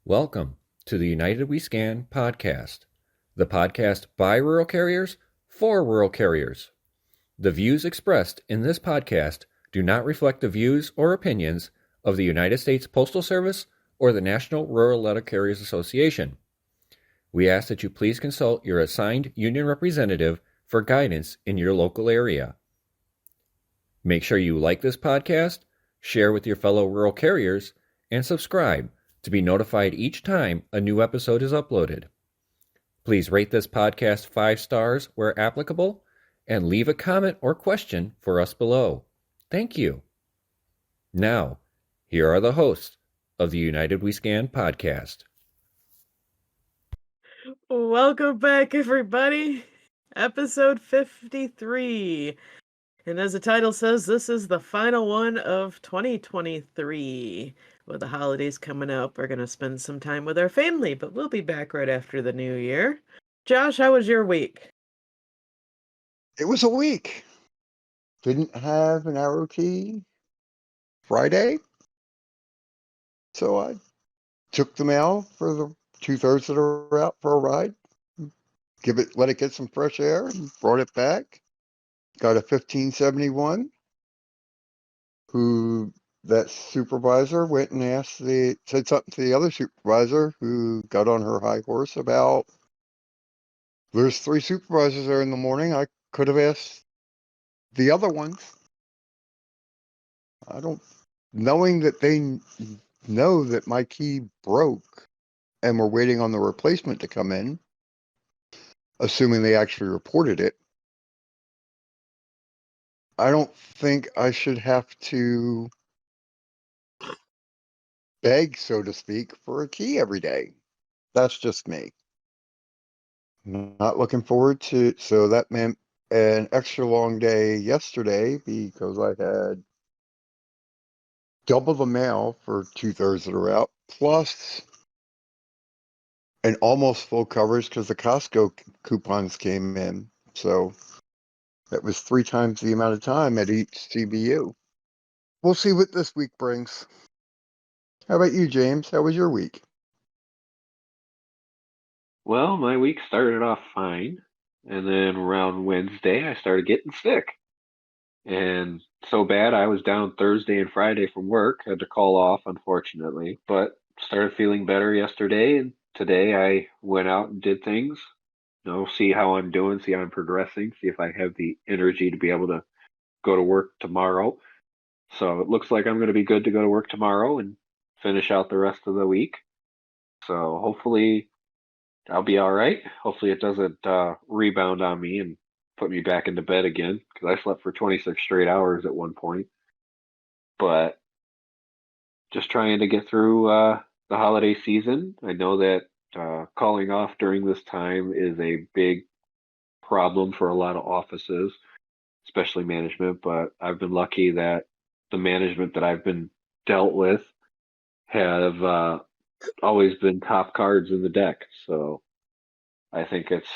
Welcome to the United We Scan podcast, the podcast by rural carriers for rural carriers. The views expressed in this podcast do not reflect the views or opinions of the United States Postal Service or the National Rural Letter Carriers Association. We ask that you please consult your assigned union representative for guidance in your local area. Make sure you like this podcast, share with your fellow rural carriers, and subscribe to be notified each time a new episode is uploaded. Please rate this podcast 5 stars where applicable and leave a comment or question for us below. Thank you. Now, here are the hosts of the United We Scan podcast. Welcome back, everybody. Episode 53. And as the title says, this is the final one of 2023. With the holidays coming up, we're going to spend some time with our family, but we'll be back right after the new year. Josh, how was your week? It was a week. Didn't have an ROT Friday. So I took the mail for the 2/3 that are out for a ride. Let it get some fresh air and brought it back. Got a 1571 who that supervisor went and said something to the other supervisor who got on her high horse about there's 3 supervisors there in the morning. I could have asked the other ones. Knowing that they know that my key broke and we're waiting on the replacement to come in, assuming they actually reported it, I don't think I should have to beg, so to speak, for a key every day. That's just me. Not looking forward to, so that meant an extra long day yesterday because I had double the mail for 2/3 that are out, plus an almost full coverage because the Costco coupons came in. So that was 3 times the amount of time at each CBU. We'll see what this week brings. How about you, James? How was your week? Well, my week started off fine, and then around Wednesday I started getting sick. And so bad I was down Thursday and Friday from work, had to call off unfortunately, but started feeling better yesterday, and today I went out and did things, see how I'm doing, see how I'm progressing, see if I have the energy to be able to go to work tomorrow. So it looks like I'm going to be good to go to work tomorrow and finish out the rest of the week. So hopefully I'll be all right. Hopefully it doesn't rebound on me and put me back into bed again, because I slept for 26 straight hours at one point. But just trying to get through the holiday season. I know that calling off during this time is a big problem for a lot of offices, especially management, but I've been lucky that the management that I've been dealt with have always been top cards in the deck. So I think it's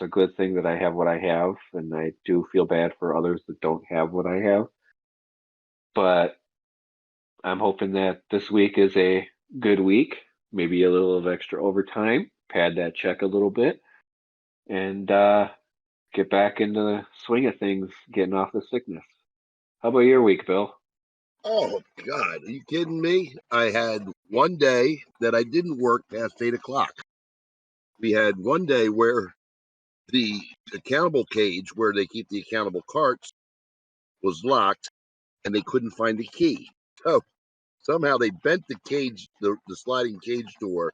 a good thing that I have what I have, and I do feel bad for others that don't have what I have. But I'm hoping that this week is a good week, maybe a little of extra overtime, pad that check a little bit, and get back into the swing of things, getting off the sickness. How about your week, Bill? Oh, God, are you kidding me? I had one day that I didn't work past 8 o'clock. We had one day where the accountable cage where they keep the accountable carts was locked and they couldn't find the key. So somehow they bent the cage, the sliding cage door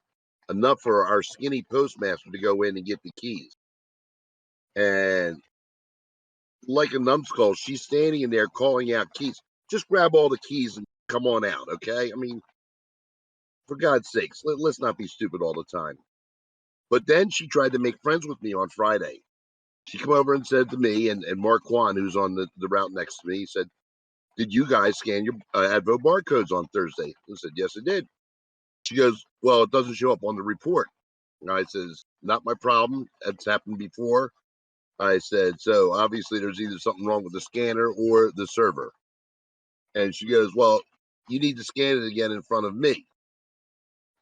enough for our skinny postmaster to go in and get the keys. And like a numbskull, she's standing in there calling out keys. Just grab all the keys and come on out, okay? I mean, for God's sakes, let's not be stupid all the time. But then she tried to make friends with me on Friday. She came over and said to me and Mark Kwan, who's on the route next to me, he said, "Did you guys scan your Advo barcodes on Thursday?" I said, "Yes, it did." She goes, "Well, it doesn't show up on the report." And I says, "Not my problem. That's happened before." I said, "So obviously there's either something wrong with the scanner or the server." And she goes, "Well, you need to scan it again in front of me."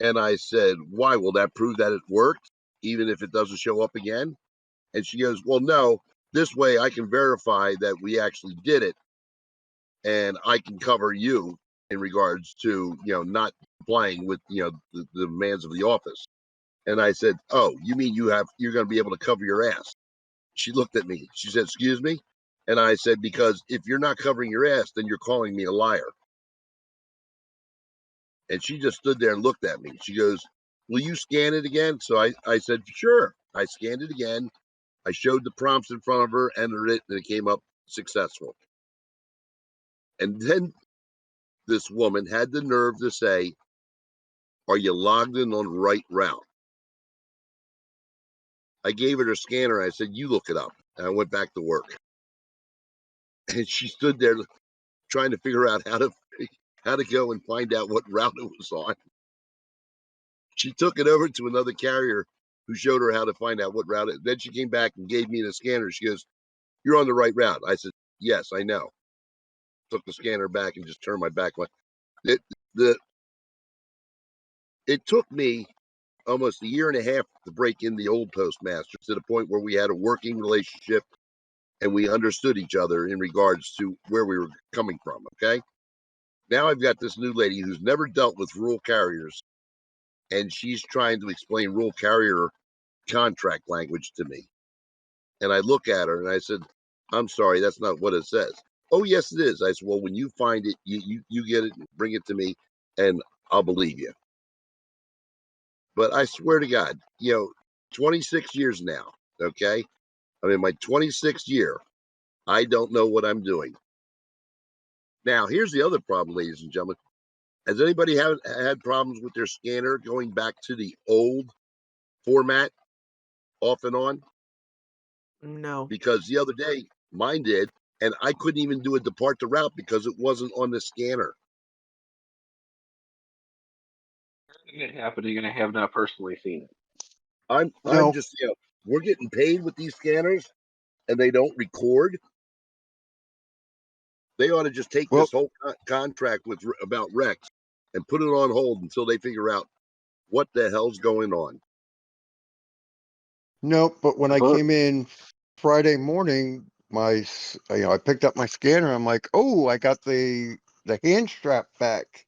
And I said, why? Will that prove that it worked, even if it doesn't show up again? And she goes, well, no, this way I can verify that we actually did it, and I can cover you in regards to, not complying with, the demands of the office. And I said, oh, you mean you're going to be able to cover your ass? She looked at me. She said, excuse me? And I said, because if you're not covering your ass, then you're calling me a liar. And she just stood there and looked at me. She goes, will you scan it again? So I said, sure. I scanned it again. I showed the prompts in front of her, entered it, and it came up successful. And then this woman had the nerve to say, are you logged in on the right route? I gave her the scanner. I said, you look it up. And I went back to work. And she stood there trying to figure out how to go and find out what route it was on. She took it over to another carrier who showed her how to find out what route it. Then she came back and gave me the scanner. She goes, you're on the right route. I said, yes, I know. Took the scanner back and just turned my back. It took me almost a year and a half to break in the old postmaster to the point where we had a working relationship and we understood each other in regards to where we were coming from. Okay. Now I've got this new lady who's never dealt with rural carriers, and she's trying to explain rural carrier contract language to me. And I look at her and I said, I'm sorry, that's not what it says. Oh, yes, it is. I said, well, when you find it, you get it, bring it to me, and I'll believe you. But I swear to God, 26 years now, okay? I'm in my 26th year. I don't know what I'm doing. Now, here's the other problem, ladies and gentlemen. Has anybody had problems with their scanner going back to the old format off and on? No. Because the other day, mine did, and I couldn't even do a depart the route because it wasn't on the scanner. It happened. You're going to have not personally seen it. I'm No. just, we're getting paid with these scanners, and they don't record. They ought to just take Well, this whole contract about Rex and put it on hold until they figure out what the hell's going on. no, but when I But came in Friday morning, I picked up my scanner. I'm like, oh, I got the hand strap back.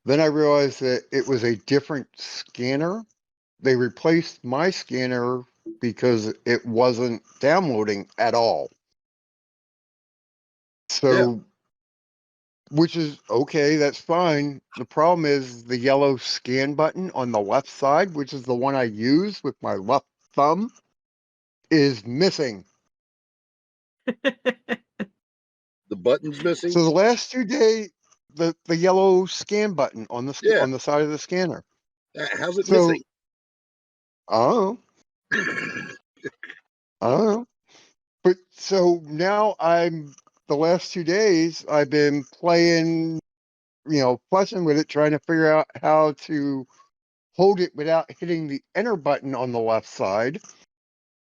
Then I realized that it was a different scanner. They replaced my scanner because it wasn't downloading at all. So, which is okay, that's fine. The problem is the yellow scan button on the left side, which is the one I use with my left thumb, is missing. The button's missing. So the last 2 days, the yellow scan button on the Yeah. on the side of the scanner. How's it So missing? I don't know. But so now the last 2 days I've been playing, fussing with it, trying to figure out how to hold it without hitting the enter button on the left side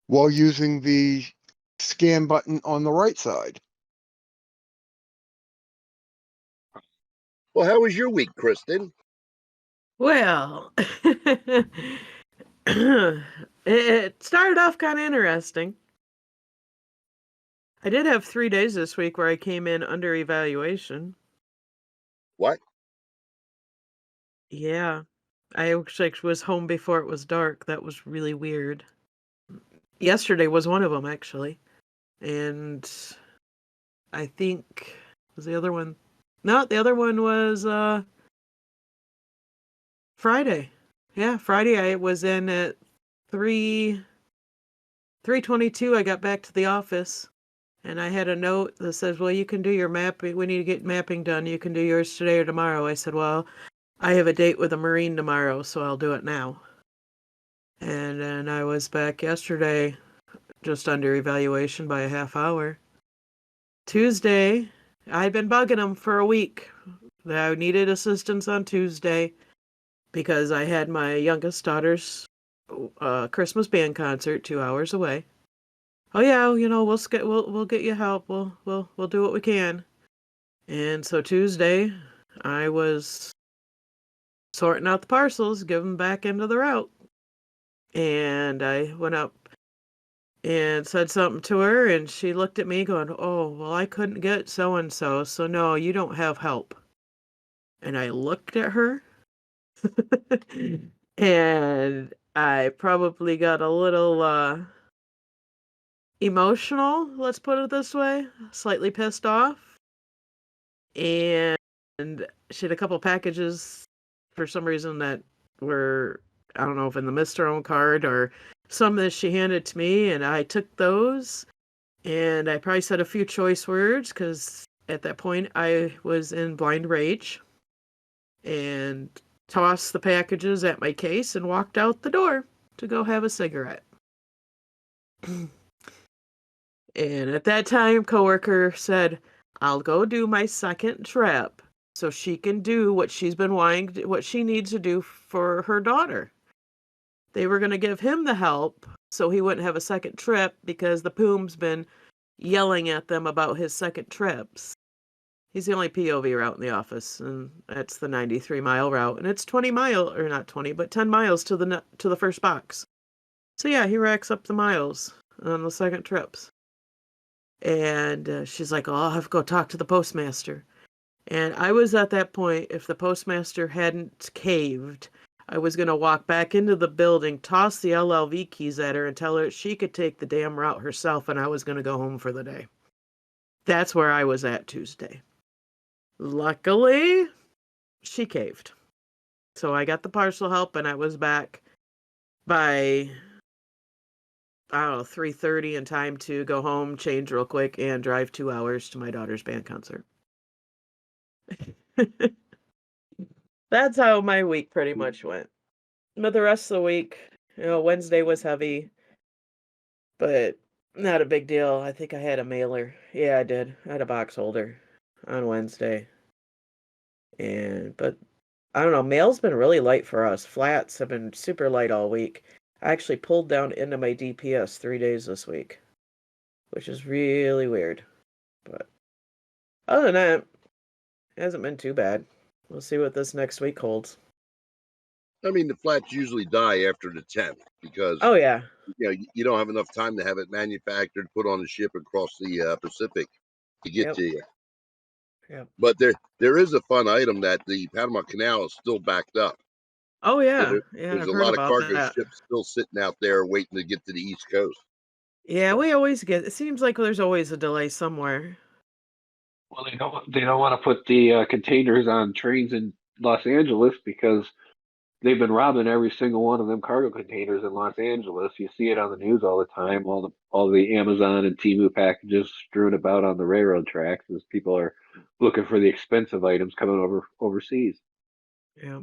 while using the scan button on the right side. Well, how was your week, Kristen? Well, it started off kind of interesting. I did have 3 days this week where I came in under evaluation. What? Yeah. I actually was home before it was dark. That was really weird. Yesterday was one of them, actually. And I think was the other one. No, the other one was Friday. Yeah, Friday I was in at 3:22. I got back to the office and I had a note that says, well, you can do your mapping. We need to get mapping done. You can do yours today or tomorrow. I said, well, I have a date with a Marine tomorrow, so I'll do it now. And then I was back yesterday just under evaluation by a half hour. Tuesday, I'd been bugging them for a week. I needed assistance on Tuesday because I had my youngest daughter's Christmas band concert 2 hours away. Oh yeah, we'll get you help. We'll do what we can. And so Tuesday, I was sorting out the parcels, give them back into the route. And I went up and said something to her, and she looked at me going, "Oh, well, I couldn't get so-and-so, so no, you don't have help." And I looked at her, and I probably got a little emotional, let's put it this way, slightly pissed off. And she had a couple packages for some reason that were, I don't know if in the Mr. Own card or some that she handed to me, and I took those, and I probably said a few choice words because at that point I was in blind rage, and tossed the packages at my case and walked out the door to go have a cigarette. And at that time, coworker said, "I'll go do my second trip so she can do what she's been wanting, what she needs to do for her daughter." They were going to give him the help so he wouldn't have a second trip because the Poom's been yelling at them about his second trips. He's the only POV route in the office, and that's the 93-mile route, and it's 20 miles, or not 20, but 10 miles to the first box. So yeah, he racks up the miles on the second trips. And she's like, "Oh, I'll have to go talk to the postmaster." And I was at that point, if the postmaster hadn't caved, I was going to walk back into the building, toss the LLV keys at her, and tell her she could take the damn route herself, and I was going to go home for the day. That's where I was at Tuesday. Luckily, she caved. So I got the parcel help, and I was back by, I don't know, 3:30 in time to go home, change real quick, and drive 2 hours to my daughter's band concert. That's how my week pretty much went. But the rest of the week, Wednesday was heavy, but not a big deal. I think I had a mailer. Yeah, I did. I had a box holder on Wednesday. But I don't know, mail's been really light for us. Flats have been super light all week. I actually pulled down into my DPS 3 days this week, which is really weird. But other than that, it hasn't been too bad. We'll see what this next week holds. I mean, the flats usually die after the 10th because Oh, yeah. you don't have enough time to have it manufactured, put on a ship across the Pacific to get Yep. to you. Yep. But there is a fun item that the Panama Canal is still backed up. Oh, yeah. So Yeah, there's I've a heard lot of about cargo that. ships still sitting out there waiting to get to the East Coast. Yeah, we always get, it seems like there's always a delay somewhere. Well, they don't want to put the containers on trains in Los Angeles because they've been robbing every single one of them cargo containers in Los Angeles. You see it on the news all the time. All the Amazon and Temu packages strewn about on the railroad tracks as people are looking for the expensive items coming overseas. Yeah.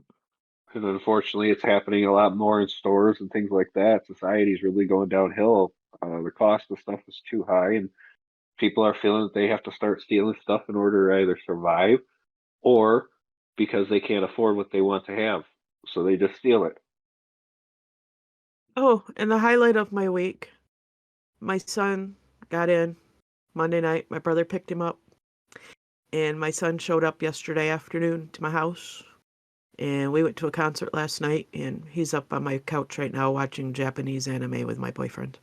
And unfortunately, it's happening a lot more in stores and things like that. Society's really going downhill. The cost of stuff is too high, and people are feeling that they have to start stealing stuff in order to either survive or because they can't afford what they want to have. So they just steal it. Oh, and the highlight of my week, my son got in Monday night. My brother picked him up, and my son showed up yesterday afternoon to my house. And we went to a concert last night, and he's up on my couch right now watching Japanese anime with my boyfriend.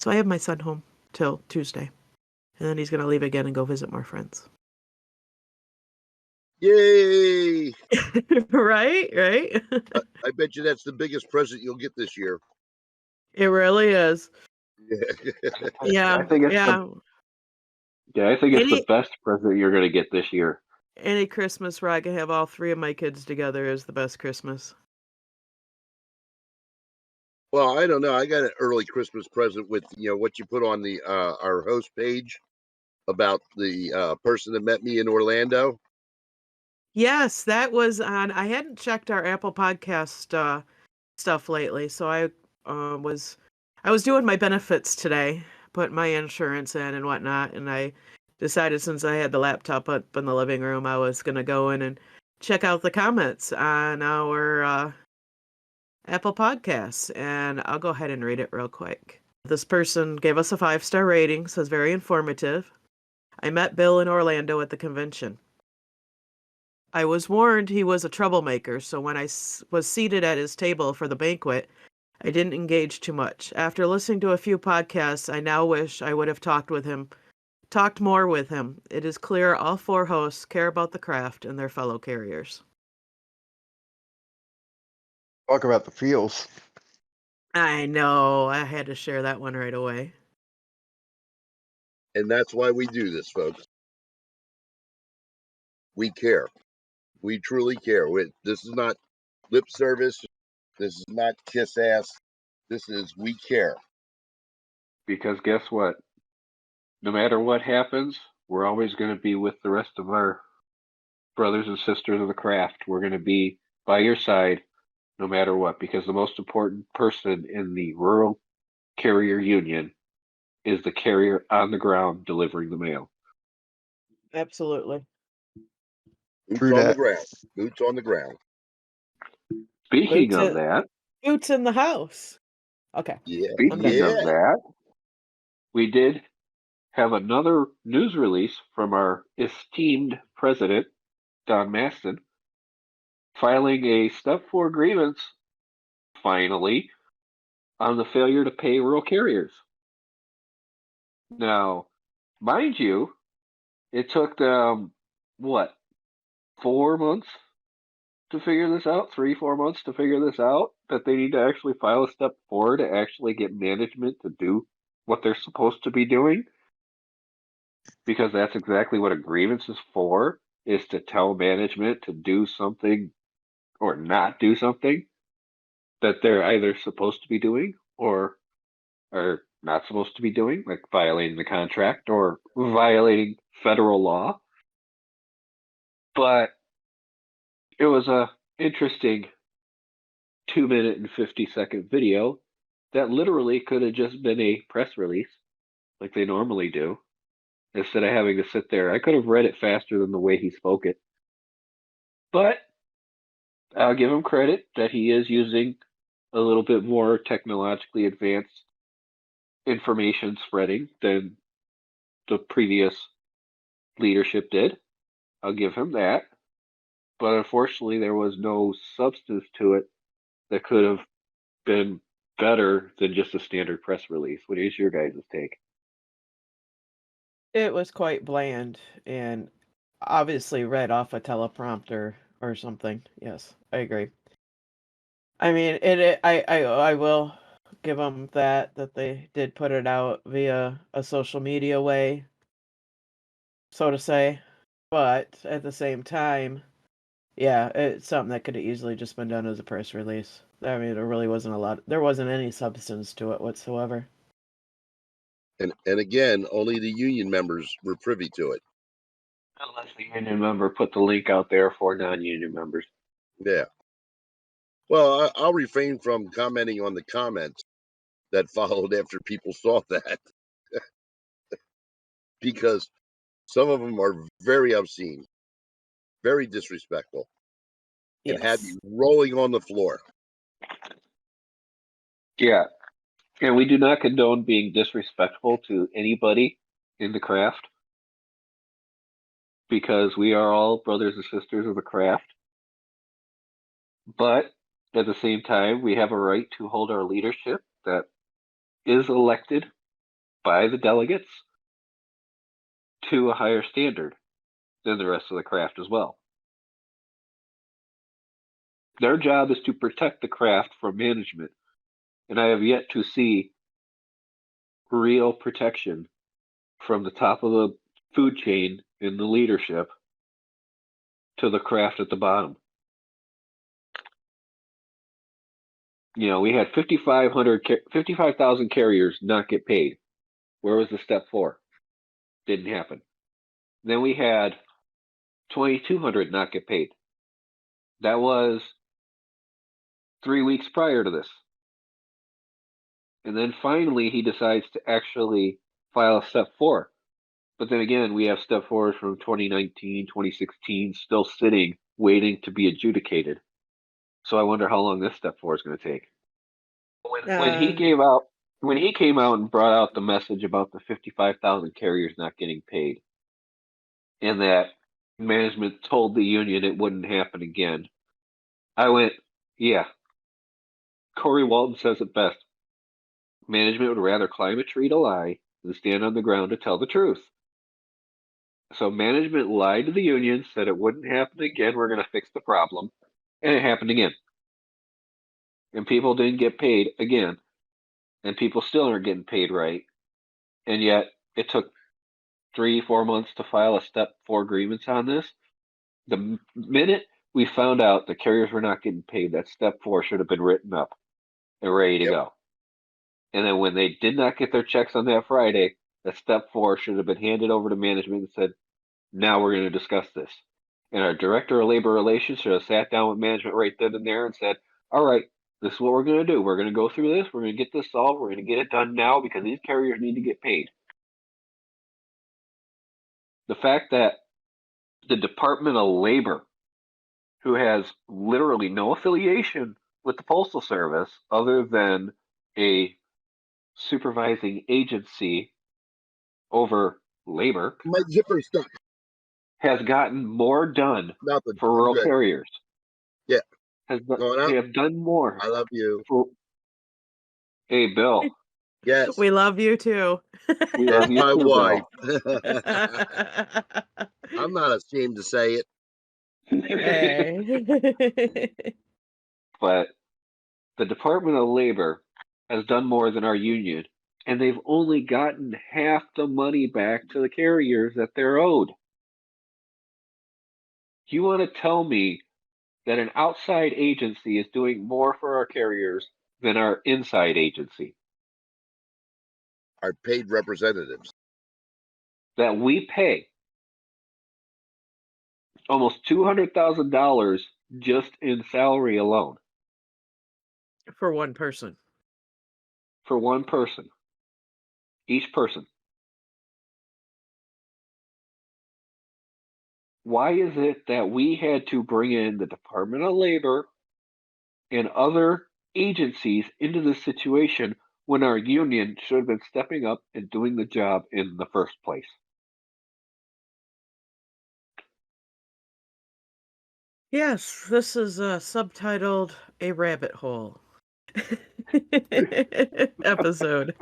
So I have my son home till Tuesday. And then he's going to leave again and go visit more friends. Yay! Right? I bet you that's the biggest present you'll get this year. It really is. Yeah. I think it's I think it's the best present you're going to get this year. Any Christmas where I can have all three of my kids together is the best Christmas. Well, I don't know. I got an early Christmas present with what you put on the our host page about the person that met me in Orlando. Yes, that was on. I hadn't checked our Apple Podcast stuff lately, so I was doing my benefits today, put my insurance in and whatnot, and I decided since I had the laptop up in the living room, I was going to go in and check out the comments on our Apple Podcasts, and I'll go ahead and read it real quick. This person gave us a 5-star rating, says very informative. I met Bill in Orlando at the convention. I was warned he was a troublemaker, so when I was seated at his table for the banquet, I didn't engage too much. After listening to a few podcasts, I now wish I would have talked more with him. It is clear all 4 hosts care about the craft and their fellow carriers. Talk about the feels. I know, I had to share that one right away. And that's why we do this, folks. We care. We truly care. This is not lip service. This is not kiss ass. This is we care. Because guess what? No matter what happens, we're always going to be with the rest of our brothers and sisters of the craft. We're going to be by your side no matter what, because the most important person in the Rural Carrier Union is the carrier on the ground delivering the mail. Absolutely. Boots True on the that. ground. Boots on the ground. Speaking Boots of in- that, Boots in the house. Okay. Yeah. I'm speaking done. of that, we did have another news release from our esteemed president, Don Maston, filing a step 4 grievance, finally, on the failure to pay rural carriers. Now, mind you, it took them, 4 months to figure this out? 3, 4 months to figure this out? That they need to actually file a step 4 to actually get management to do what they're supposed to be doing? Because that's exactly what a grievance is for, is to tell management to do something or not do something that they're either supposed to be doing or are not supposed to be doing, like violating the contract or violating federal law. But it was a interesting 2 minute and 50-second video that literally could have just been a press release like they normally do. Instead of having to sit there, I could have read it faster than the way he spoke it. But I'll give him credit that he is using a little bit more technologically advanced information spreading than the previous leadership did. I'll give him that. But unfortunately, there was no substance to it that could have been better than just a standard press release. What is your guys' take? It was quite bland and obviously read off a teleprompter or something. Yes, I agree. I mean, I will give them that they did put it out via a social media way, so to say. But at the same time, yeah, it's something that could have easily just been done as a press release. I mean, there wasn't any substance to it whatsoever. And again, only the union members were privy to it. Unless the union member put the link out there for non-union members. Yeah. Well, I'll refrain from commenting on the comments that followed after people saw that because some of them are very obscene, very disrespectful, and had me Yes. rolling on the floor. Yeah. And we do not condone being disrespectful to anybody in the craft because we are all brothers and sisters of the craft. But at the same time, we have a right to hold our leadership that is elected by the delegates to a higher standard than the rest of the craft as well. Their job is to protect the craft from management, and I have yet to see real protection from the top of the food chain in the leadership to the craft at the bottom. You know, we had 55,000 carriers not get paid. Where was the step 4? Didn't happen. Then we had 2,200 not get paid. That was 3 weeks prior to this. And then finally, he decides to actually file step 4. But then again, we have step 4s from 2019, 2016 still sitting, waiting to be adjudicated. So I wonder how long this step 4 is going to take. When he came out and brought out the message about the 55,000 carriers not getting paid, and that management told the union it wouldn't happen again. I went, yeah. Corey Walton says it best. Management would rather climb a tree to lie than stand on the ground to tell the truth. So management lied to the union, said it wouldn't happen again, we're going to fix the problem, and it happened again. And people didn't get paid again, and people still aren't getting paid right. And yet it took 3-4 months to file a step 4 grievance on this. The minute we found out the carriers were not getting paid, that step 4 should have been written up and ready to Yep. go. And then when they did not get their checks on that Friday, that step 4 should have been handed over to management and said, now we're going to discuss this. And our director of labor relations should have sat down with management right then and there and said, all right, this is what we're going to do. We're going to go through this. We're going to get this solved. We're going to get it done now because these carriers need to get paid. The fact that the Department of Labor, who has literally no affiliation with the Postal Service other than a supervising agency over labor, My zipper stuck. has gotten more done Nothing. for I'm rural good. carriers. Yeah. They Going up. have done more. I love you. Hey, Bill. Yes. We love you too. We That's love you my too, wife. Hey. I'm not ashamed to say it. But the Department of Labor has done more than our union, and they've only gotten half the money back to the carriers that they're owed. You want to tell me that an outside agency is doing more for our carriers than our inside agency? Our paid representatives. That we pay almost $200,000 just in salary alone For one person. for one person, each person. Why is it that we had to bring in the Department of Labor and other agencies into this situation when our union should have been stepping up and doing the job in the first place? Yes, this is subtitled A Rabbit Hole episode.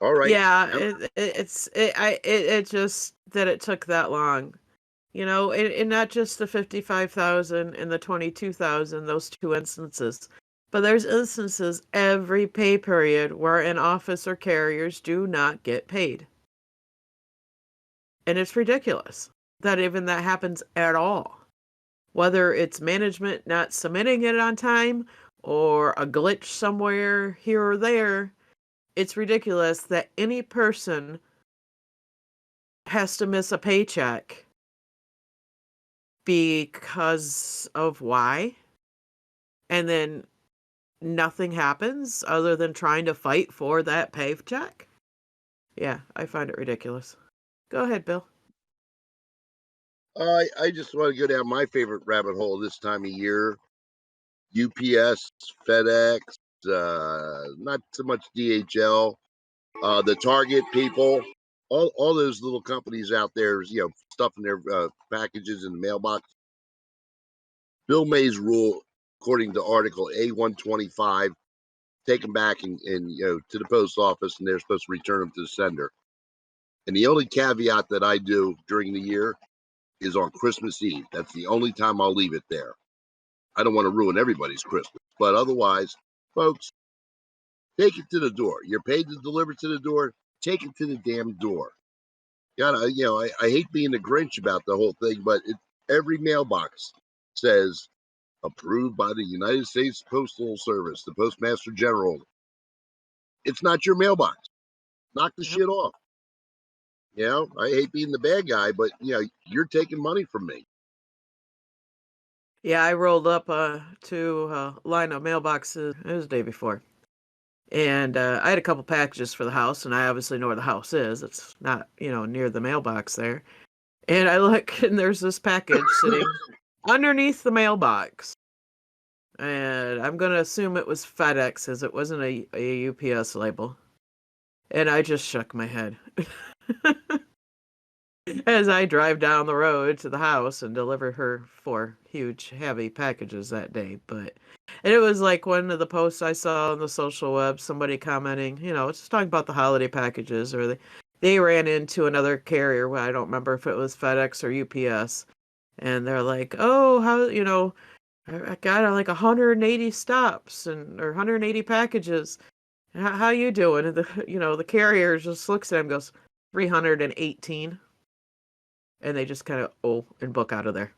All right. Yeah, Yep. it just that it took that long. You know, and not just the 55,000 and the 22,000, those two instances. But there's instances every pay period where an office or carriers do not get paid. And it's ridiculous that even that happens at all. Whether it's management not submitting it on time or a glitch somewhere here or there, it's ridiculous that any person has to miss a paycheck because of why, and then nothing happens other than trying to fight for that paycheck. Yeah, I find it ridiculous. Go ahead, Bill. I just want to go down my favorite rabbit hole this time of year. UPS, FedEx, not so much DHL, the Target people, all those little companies out there, stuffing their packages in the mailbox. Bill Mays rule, according to Article A125, take them back and to the post office, and they're supposed to return them to the sender. And the only caveat that I do during the year is on Christmas Eve. That's the only time I'll leave it there. I don't want to ruin everybody's Christmas, but otherwise, folks, take it to the door. You're paid to deliver to the door. Take it to the damn door. I hate being the Grinch about the whole thing, but every mailbox says approved by the United States Postal Service, the Postmaster General. It's not your mailbox. Knock the shit off. I hate being the bad guy, but you're taking money from me. Yeah, I rolled up to a line of mailboxes. It was the day before. And I had a couple packages for the house, and I obviously know where the house is. It's not, near the mailbox there. And I look, and there's this package sitting underneath the mailbox. And I'm going to assume it was FedEx, as it wasn't a UPS label. And I just shook my head as I drive down the road to the house and deliver her 4 huge, heavy packages that day. And it was like one of the posts I saw on the social web, somebody commenting, just talking about the holiday packages, or they ran into another carrier. I don't remember if it was FedEx or UPS. And they're like, oh, how, I got like 180 stops or 180 packages. How you doing? And the carrier just looks at him and goes, 318. And they just kind of, and book out of there.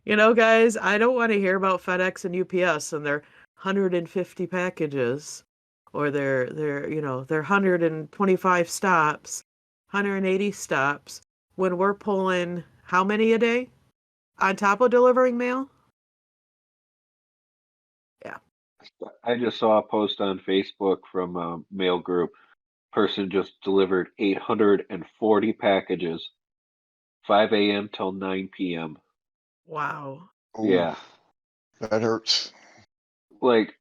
Guys, I don't want to hear about FedEx and UPS and their 150 packages or their 125 stops, 180 stops when we're pulling how many a day on top of delivering mail? Yeah. I just saw a post on Facebook from a mail group. Person just delivered 840 packages, 5 a.m. till 9 p.m. Wow. Ooh, Yeah. that hurts. Like,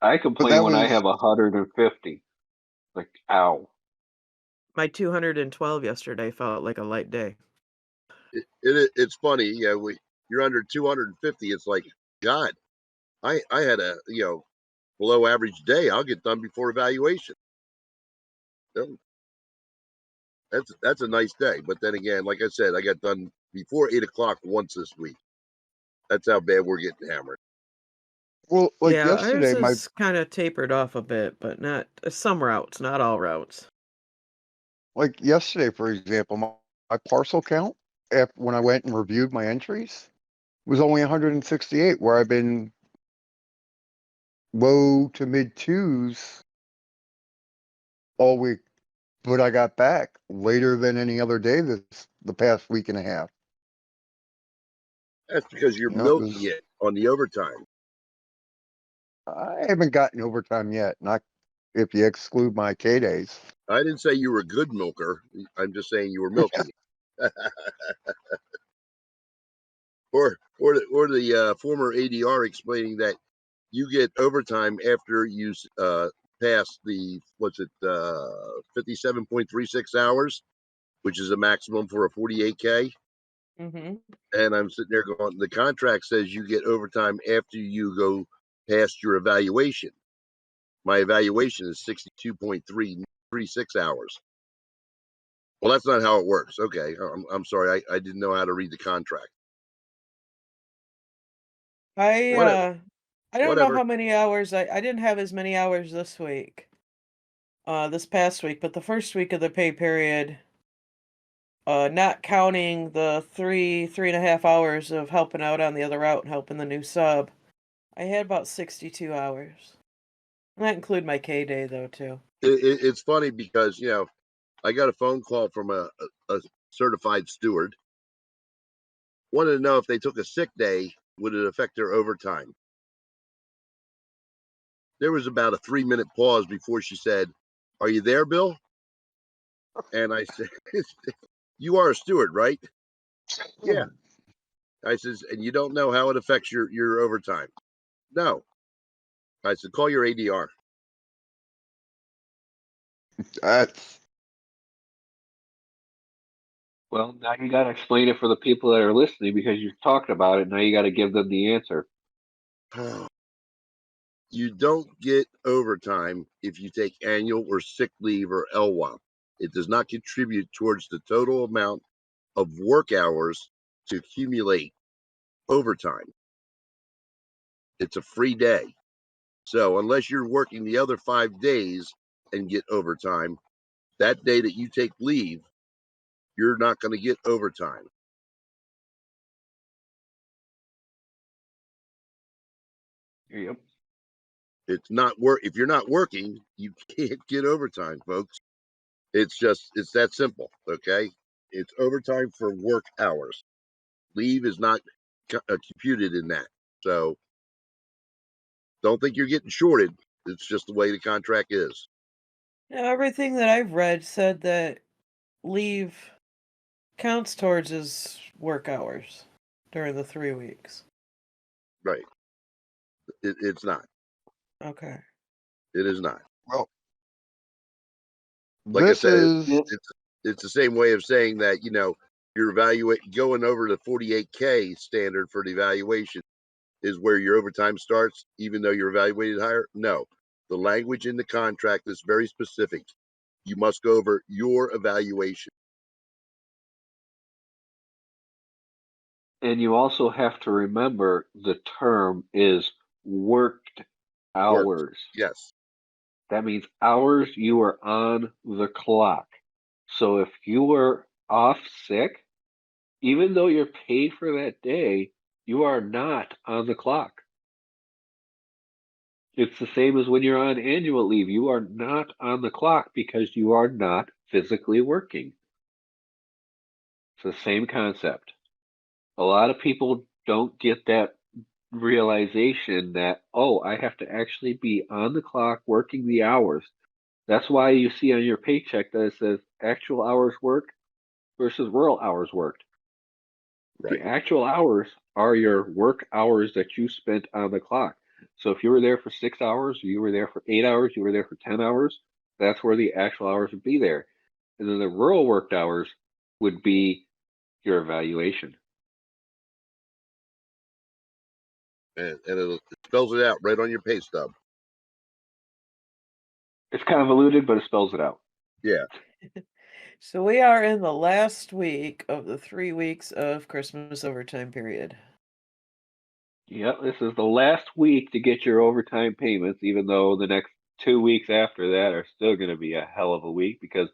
I But complain that when I was have 150. Like, ow. My 212 yesterday felt like a light day. It's funny. Yeah, you're under 250. It's like, God, I had a below average day. I'll get done before evaluation. No, that's a nice day. But then again, like I said, I got done before 8 o'clock once this week. That's how bad we're getting hammered. well, like Yeah, ours yesterday. is kind of tapered off a bit, but not some routes, not all routes. Like yesterday, for example, my parcel count when I went and reviewed my entries was only 168, where I've been low to mid twos all week. But I got back later than any other day the past week and a half. That's because you're It milking was. it on the overtime. I haven't gotten overtime yet, not if you exclude my K days. I didn't say you were a good milker. I'm just saying you were milking it. or the former ADR explaining that you get overtime after you pass the 57.36 hours, which is a maximum for a 48K. Mm-hmm. And I'm sitting there going, the contract says you get overtime after you go past your evaluation. My evaluation is 62.336 hours. Well, that's not how it works. Okay, I'm sorry. I didn't know how to read the contract. Whatever. I don't know Whatever. how many hours I didn't have as many hours this week, this past week, but the first week of the pay period, not counting the 3.5 hours of helping out on the other route and helping the new sub, I had about 62 hours. And that include my K day though too. It's funny because I got a phone call from a certified steward. Wanted to know if they took a sick day, would it affect their overtime? There was about a 3-minute pause before she said, "Are you there, Bill?" And I said, "You are a steward, right?" "Yeah." I says, "And you don't know how it affects your overtime?" "No." I said, "Call your ADR." That's Well, now you got to explain it for the people that are listening because you've talked about it. Now you got to give them the answer. You don't get overtime if you take annual or sick leave or LWOP. It does not contribute towards the total amount of work hours to accumulate overtime. It's a free day. So unless you're working the other 5 days and get overtime, that day that you take leave, you're not going to get overtime. Yep. It's not work. If you're not working, you can't get overtime, folks. It's that simple. Okay. It's overtime for work hours. Leave is not computed in that. So don't think you're getting shorted. It's just the way the contract is. Everything that I've read said that leave counts towards his work hours during the 3 weeks. Right. It's not. Okay. It is not. well. Like I This said, is it's the same way of saying that, you're going over the 48K standard for the evaluation is where your overtime starts, even though you're evaluated higher. No, the language in the contract is very specific. You must go over your evaluation. And you also have to remember the term is worked Work. hours. Yes. That means hours you are on the clock. So if you were off sick, even though you're paid for that day, you are not on the clock. It's the same as when you're on annual leave. You are not on the clock because you are not physically working. It's the same concept. A lot of people don't get that realization that, oh, I have to actually be on the clock working the hours. That's why you see on your paycheck that it says actual hours worked versus real hours worked. Right. The actual hours are your work hours that you spent on the clock. So if you were there for 6 hours, you were there for 8 hours, you were there for 10 hours, that's where the actual hours would be there. And then the real worked hours would be your evaluation. And it spells it out right on your pay stub. It's convoluted, but it spells it out. Yeah. So we are in the last week of the 3 weeks of Christmas overtime period. Yep, this is the last week to get your overtime payments, even though the next 2 weeks after that are still going to be a hell of a week because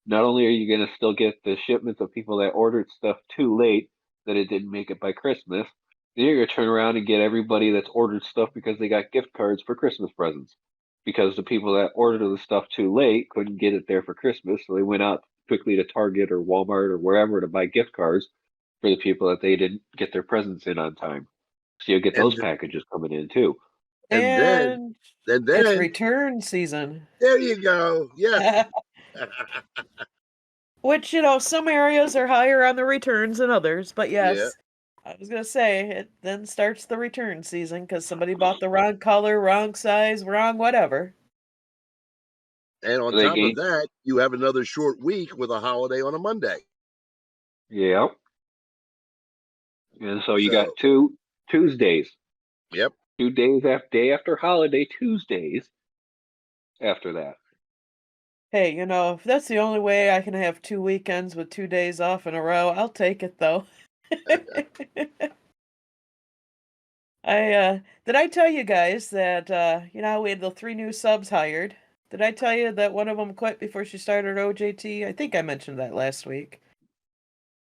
not only are you going to still get the shipments of people that ordered stuff too late that it didn't make it by Christmas, then you're going to turn around and get everybody that's ordered stuff because they got gift cards for Christmas presents. Because the people that ordered the stuff too late couldn't get it there for Christmas, so they went out quickly to Target or Walmart or wherever to buy gift cards for the people that they didn't get their presents in on time. So you'll get those And packages coming in too. and then It's return season. there you go. Yes. Which, some areas are higher on the returns than others, but Yeah. yes, I was gonna say, it then starts the return season because somebody bought the wrong color, wrong size, wrong whatever. And on So they top of gain, that, you have another short week with a holiday on a Monday. yeah. And so you So, got two Tuesdays, yep. 2 days after day after holiday Tuesdays after that. Hey, if that's the only way I can have 2 weekends with 2 days off in a row, I'll take it though. Did I tell you guys that how we had the 3 new subs hired? Did I tell you that one of them quit before she started OJT? I think I mentioned that last week.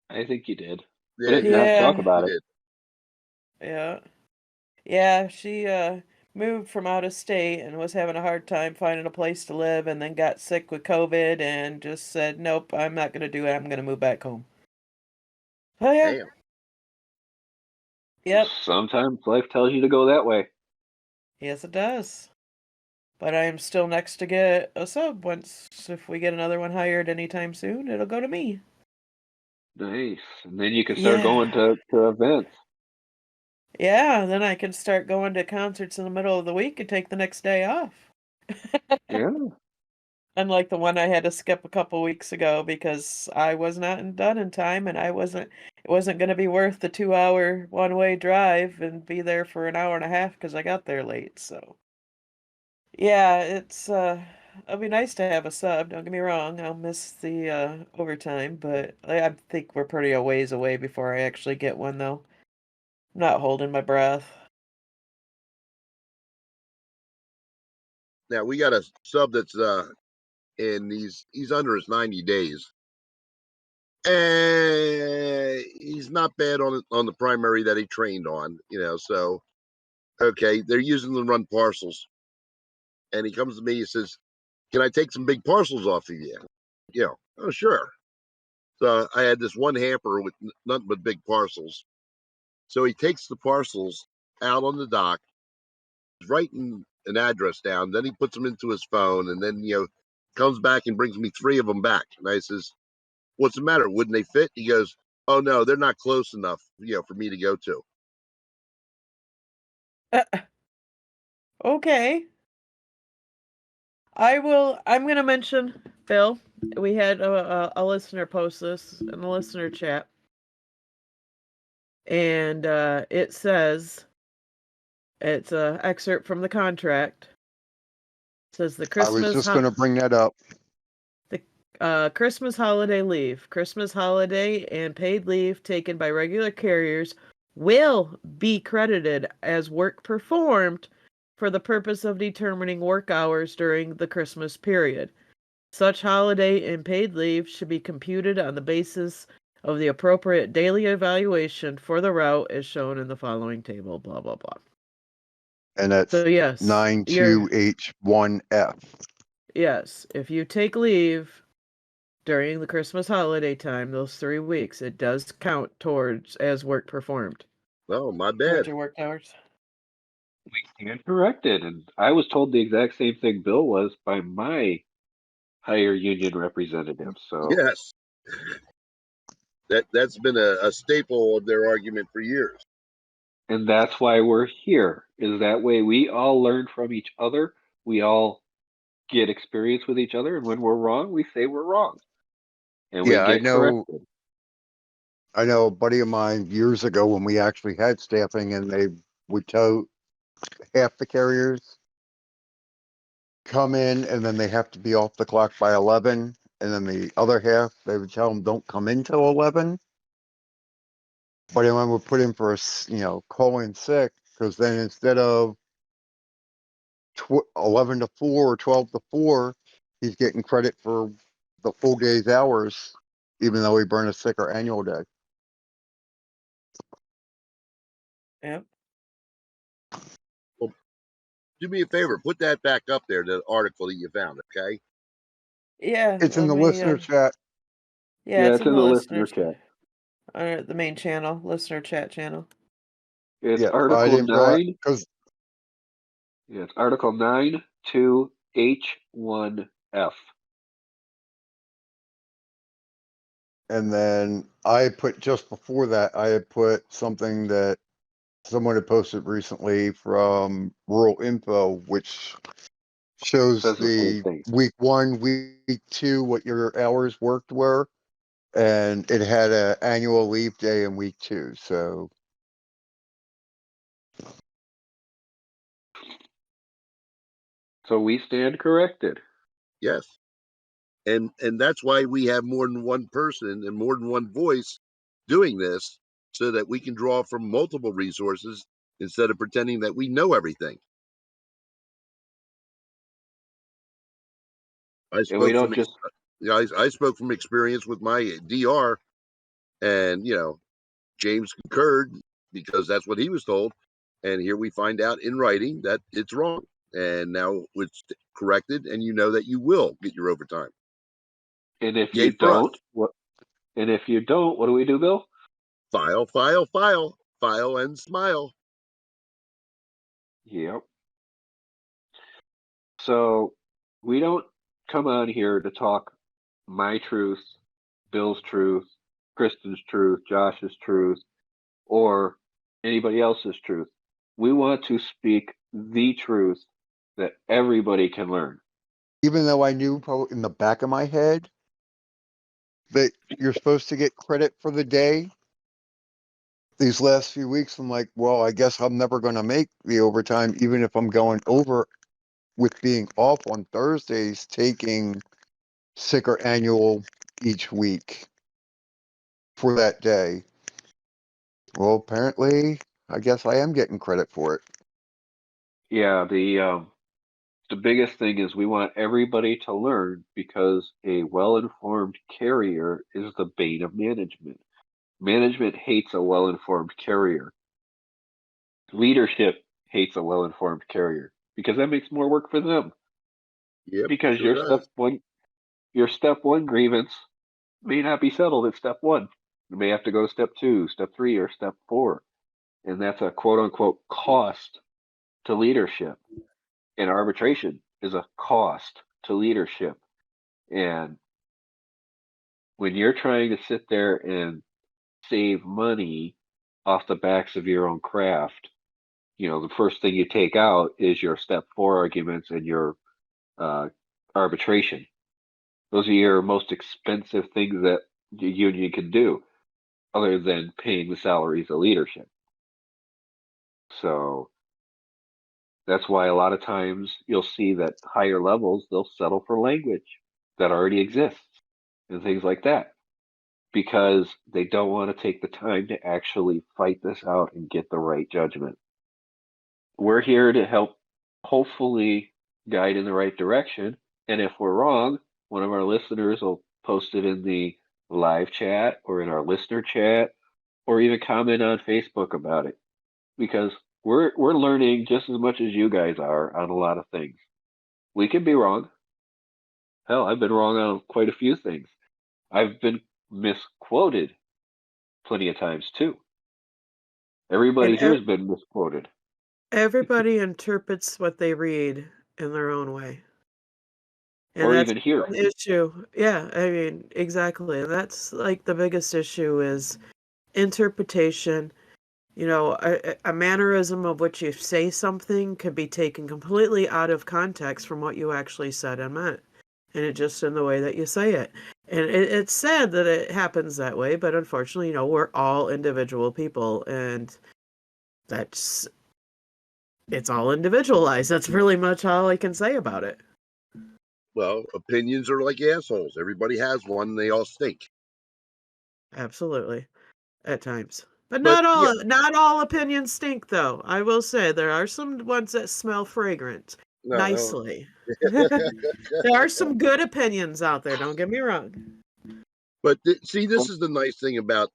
I think you did. I Yeah, didn't not talk Yeah, about it. did. yeah. Yeah, she moved from out of state and was having a hard time finding a place to live and then got sick with COVID and just said, "Nope, I'm not going to do it. I'm going to move back home." Oh yeah. Damn. Yep. Sometimes life tells you to go that way. Yes, it does. But I am still next to get a sub once if we get another one hired anytime soon, it'll go to me. Nice. And then you can start Yeah. going to events. Yeah, then I can start going to concerts in the middle of the week and take the next day off. Yeah. Unlike the one I had to skip a couple weeks ago because I was not done in time and it wasn't going to be worth the 2-hour one-way drive and be there for an hour and a half because I got there late. So, yeah, it'll be nice to have a sub. Don't get me wrong. I'll miss the overtime, but I think we're pretty a ways away before I actually get one though. I'm not holding my breath. Now we got a sub that's and he's under his 90 days. And he's not bad on the primary that he trained on, so okay, they're using them to run parcels. And he comes to me, he says, "Can I take some big parcels off of you?" Oh sure. So I had this one hamper with nothing but big parcels. So he takes the parcels out on the dock, writing an address down, then he puts them into his phone, and then comes back and brings me 3 of them back. And I says, "What's the matter? Wouldn't they fit?" He goes, "Oh no, they're not close enough, for me to go to." Okay. I'm going to mention, Bill, we had a listener post this in the listener chat. And it says, it's an excerpt from the contract. It says the I was just going to bring that up. Christmas holiday leave. Christmas holiday and paid leave taken by regular carriers will be credited as work performed for the purpose of determining work hours during the Christmas period. Such holiday and paid leave should be computed on the basis of the appropriate daily evaluation for the route as shown in the following table, blah, blah, blah. And that's So yes, 92H1F. Yes, if you take leave during the Christmas holiday time, those 3 weeks, it does count towards as work performed. Oh, my Towards bad. your work hours. We stand corrected. And I was told the exact same thing Bill was by my higher union representative. So Yes. That's been a staple of their argument for years. and that's why we're here. Is that way we all learn from each other. We all get experience with each other, and when we're wrong, we say we're wrong. And we Yeah, I get know. corrected. I know a buddy of mine years ago when we actually had staffing, and they would tell half the carriers come in, and then they have to be off the clock by 11, and then the other half they would tell them don't come in till 11. But then would put in for a call in sick, because then instead of 11 to 4 or 12 to 4, he's getting credit for the full day's hours, even though he burned a sick or annual day. Yep. Do me a favor, put that back up there, the article that you found, okay? Yeah. It's in the listener chat. Yeah, it's in the listener listener chat. The main channel, listener chat channel. It's Yeah, I Article didn't realize 9. because Yeah, it's Article 9 to H1F. and then I put just before that, I had put something that someone had posted recently from Rural Info, which shows Says the same the thing. week 1, week 2, what your hours worked were, and it had an annual leave day in week 2. So So we stand corrected. Yes. And that's why we have more than one person and more than one voice doing this, so that we can draw from multiple resources instead of pretending that we know everything. I And we spoke don't from just I spoke from experience with my DR, and James concurred because that's what he was told. And here we find out in writing that it's wrong. And now it's corrected, and you know that you will get your overtime. and if Yay you for us. don't, what do we do, Bill? File, file, file, file and smile. Yep. So we don't come on here to talk my truth, Bill's truth, Kristen's truth, Josh's truth, or anybody else's truth. We want to speak the truth that everybody can learn. even though I knew probably in the back of my head that you're supposed to get credit for the day, these last few weeks, I'm like, well, I guess I'm never going to make the overtime, even if I'm going over with being off on Thursdays, taking sick or annual each week for that day. Well, apparently, I guess I am getting credit for it. Yeah, the biggest thing is we want everybody to learn, because a well-informed carrier is the bane of management. Management hates a well-informed carrier. Leadership hates a well-informed carrier because that makes more work for them. Yep. Because sure does. your step one grievance may not be settled at step 1. You may have to go to step 2, step 3, or step 4. And that's a quote unquote cost to leadership. And arbitration is a cost to leadership. And when you're trying to sit there and save money off the backs of your own craft, the first thing you take out is your step 4 arguments and your arbitration. Those are your most expensive things that the union can do, other than paying the salaries of leadership. So that's why a lot of times you'll see that higher levels, they'll settle for language that already exists and things like that, because they don't want to take the time to actually fight this out and get the right judgment. We're here to help hopefully guide in the right direction. And if we're wrong, one of our listeners will post it in the live chat or in our listener chat, or even comment on Facebook about it, because we're learning just as much as you guys are on a lot of things. We can be wrong. Hell, I've been wrong on quite a few things. I've been misquoted plenty of times too. Everybody And here has been misquoted. everybody interprets what they read in their own way. And Or that's even here. an issue. Yeah, I mean, exactly. And that's like the biggest issue is interpretation. You know, a mannerism of which you say something could be taken completely out of context from what you actually said and meant. And it just in the way that you say it. And it's sad that it happens that way, but unfortunately, you know, we're all individual people, and that's it's all individualized. That's really much all I can say about it. Well, opinions are like assholes. Everybody has one. They all stink. Absolutely. At times. But But yeah, not all opinions stink though. I will say there are some ones that smell fragrant no. nicely. There are some good opinions out there, don't get me wrong. But see, this is the nice thing about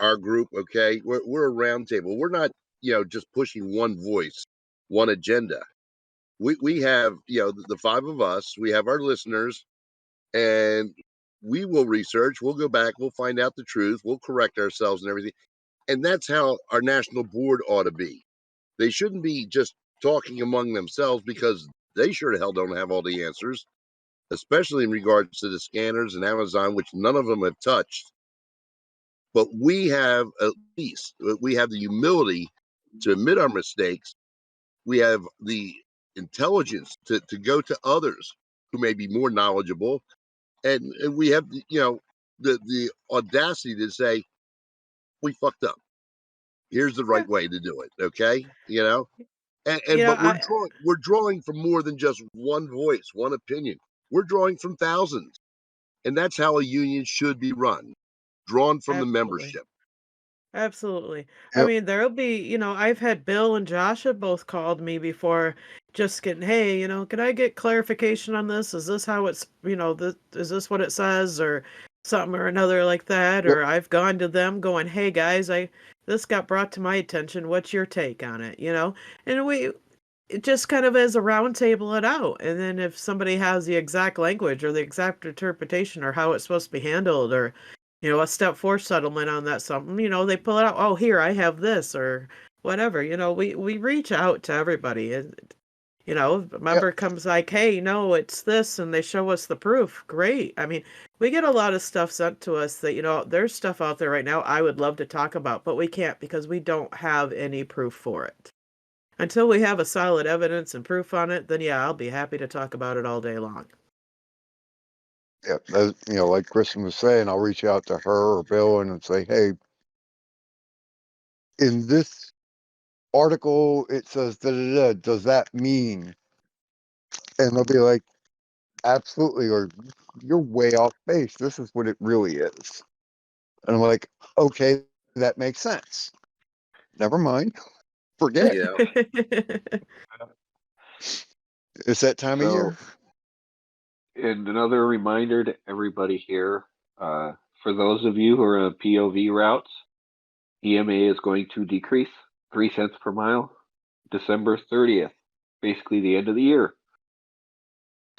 our group. Okay, we're a round table. We're not, just pushing one voice, one agenda. We have, the five of us. We have our listeners, and we will research. We'll go back. We'll find out the truth. We'll correct ourselves and everything. And that's how our national board ought to be. They shouldn't be just talking among themselves, because they sure to hell don't have all the answers, especially in regards to the scanners and Amazon, which none of them have touched. But we have the humility to admit our mistakes. We have the intelligence to go to others who may be more knowledgeable, and we have the audacity to say we fucked up. Here's the Yeah. right way to do it. Okay, You know, but we're drawing from more than just one voice, one opinion. We're drawing from thousands, and that's how a union should be run, drawn from the absolutely. membership. Absolutely. I Yep. mean, there'll be, I've had Bill and Josh have both called me before just getting, hey, can I get clarification on this? Is this how it's, is this what it says or something or another like that? Yep. Or I've gone to them going, hey guys, this got brought to my attention. What's your take on it? And it just kind of as a round table it out. And then if somebody has the exact language or the exact interpretation or how it's supposed to be handled or a step four settlement on that something, they pull it out. Oh, here, I have this or whatever. We reach out to everybody and, a Yep. member comes like, hey, no, it's this, and they show us the proof. Great. I mean, we get a lot of stuff sent to us that, there's stuff out there right now I would love to talk about, but we can't because we don't have any proof for it. Until we have a solid evidence and proof on it, then yeah, I'll be happy to talk about it all day long. Yep. Like Kristen was saying, I'll reach out to her or Bill and say, hey, in this article it says da da da. Does that mean? And they'll be like, absolutely, or you're way off base. This is what it really is. And I'm like, okay, that makes sense. Never mind. Forget. Yeah. It's that time of So, year. and another reminder to everybody here, for those of you who are on POV routes, EMA is going to decrease 3 cents per mile December 30th, basically the end of the year.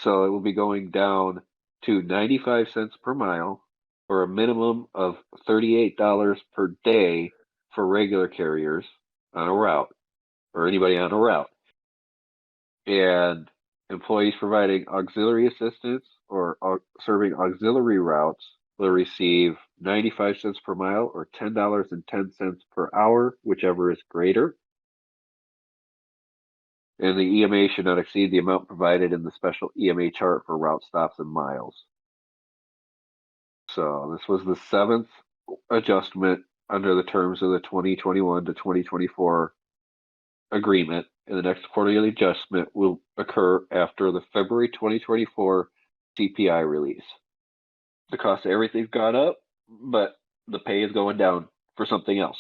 So it will be going down to 95 cents per mile, or a minimum of $38 per day for regular carriers on a route, or anybody on a route. And employees providing auxiliary assistance or serving auxiliary routes will receive 95 cents per mile or $10.10 per hour, whichever is greater. And the EMA should not exceed the amount provided in the special EMA chart for route stops and miles. So this was the 7th adjustment under the terms of the 2021 to 2024 agreement, and the next quarterly adjustment will occur after the February 2024 CPI release. The cost of everything's gone up, but the pay is going down for something else.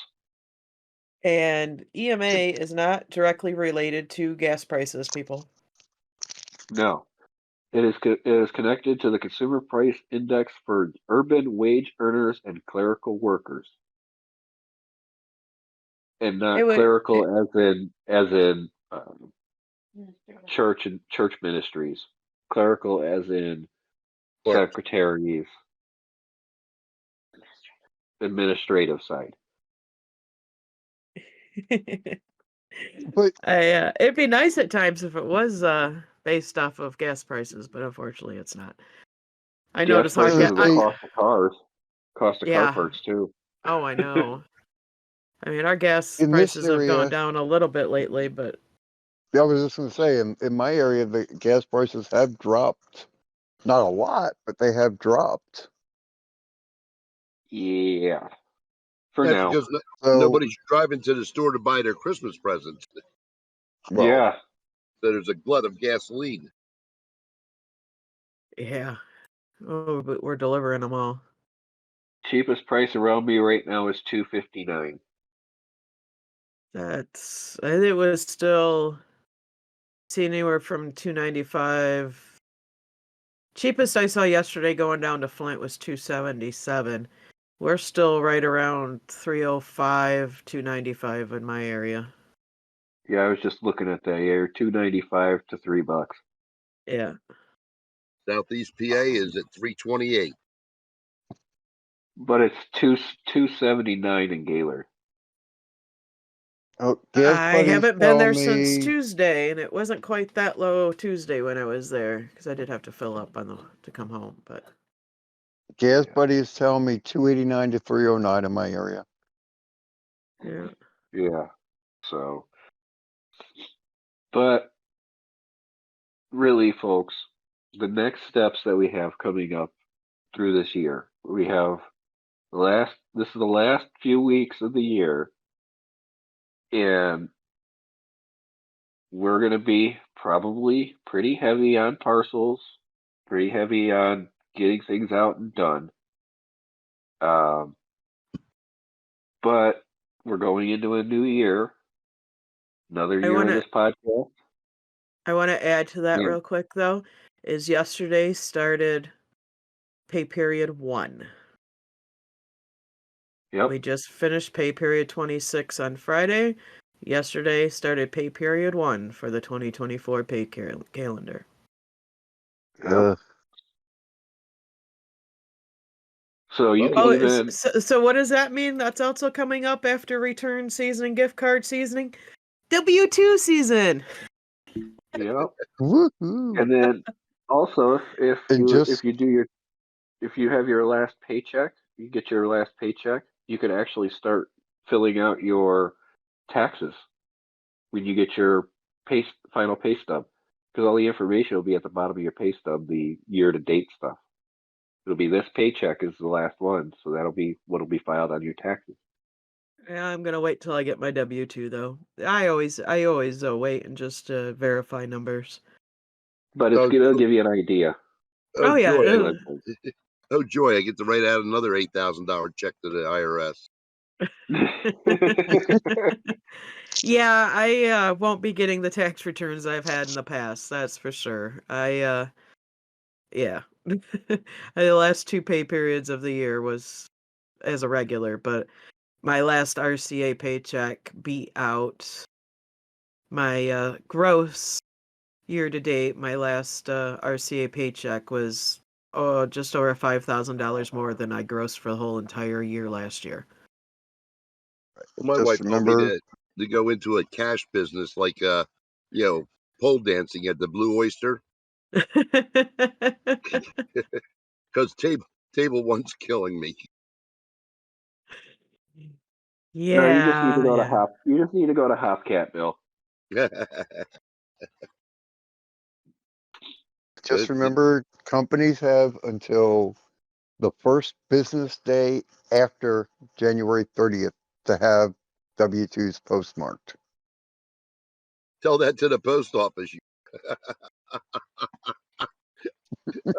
And EMA is not directly related to gas prices, people. No. It is connected to the Consumer Price Index for urban wage earners and clerical workers, and not clerical as in church and church ministries. Clerical as in secretaries, administrative side. But It'd be nice at times if it was based off of gas prices, but unfortunately it's not. I noticed gas prices hard are the gas- cost of cars, cost of car parts too. Oh, I know. I mean, our gas In this prices have gone area- down a little bit lately, but I was just going to say, in my area, the gas prices have dropped. Not a lot, but they have dropped. Yeah, for That's now. because So, nobody's driving to the store to buy their Christmas presents. well, Yeah, So there's a glut of gasoline. yeah. Oh, but we're delivering them all. cheapest price around me right now is $2.59. I think it was still anywhere from $2.95. Cheapest I saw yesterday going down to Flint was $2.77. We're still right around $3.05, $2.95 in my area. Yeah, I was just looking at that. Yeah, $2.95 to $3. Yeah. Southeast PA is at 328. But it's $2.79 in Gaylord. oh, gas I buddies haven't been tell there me, since Tuesday, and it wasn't quite that low Tuesday when I was there because I did have to fill up to come home. But gas Yeah. buddies tell me 289 to 309 in my area. yeah, Yeah. So, but really, folks, the next steps that we have coming up through this year, we have this is the last few weeks of the year, and we're going to be probably pretty heavy on parcels, pretty heavy on getting things out and done. But we're going into a new year, another year of this podcast. I want to add to that Yeah. real quick though. Is yesterday started pay period 1. Yep. We just finished pay period 26 on Friday. Yesterday started pay period 1 for the 2024 pay calendar. Yep. So you can even So what does that mean? That's also coming up after return season and gift card seasoning. W2 season. yep. Woohoo! And then also if And you have your last paycheck, you get your last paycheck, you can actually start filling out your taxes when you get your final pay stub, because all the information will be at the bottom of your pay stub, the year to date stuff. It'll be this paycheck is the last one, so that'll be what'll be filed on your taxes. Yeah, I'm gonna wait till I get my W2 though. I always wait and just verify numbers. But it's gonna give you an idea. Oh, yeah, Joy. ugh. Oh joy! I get to write out another $8,000 check to the IRS. Yeah, I won't be getting the tax returns I've had in the past. That's for sure. Yeah. The last 2 pay periods of the year was as a regular, but my last RCA paycheck beat out my gross year to date. My last RCA paycheck was just over $5,000 more than I grossed for the whole entire year last year. Well, my Just wife told me remember- to go into a cash business like pole dancing at the Blue Oyster, because table one's killing me. Yeah. No, you just need to go yeah. to You just need to go to Hopcat, Bill. Just It- remember, companies have until the first business day after January 30th to have W-2s postmarked. Tell that to the post office.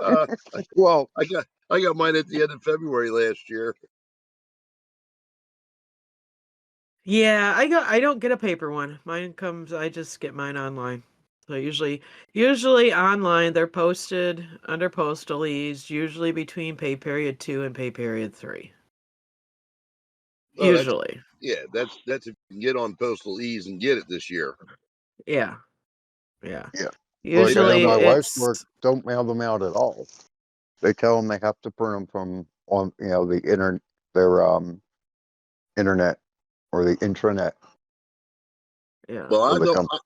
Uh, Well, I got mine at the end of February last year. Yeah, I don't get a paper one. Mine comes, I just get mine online. So usually online they're posted under postalese, usually between pay period 2 and pay period 3. Oh, that's Usually. that's if you can get on postal ease and get it this year. Yeah. Yeah. yeah. Like I know Usually my wife's it's work don't mail them out at all. They tell them they have to print them from on the their internet or the intranet yeah. Well, of the company.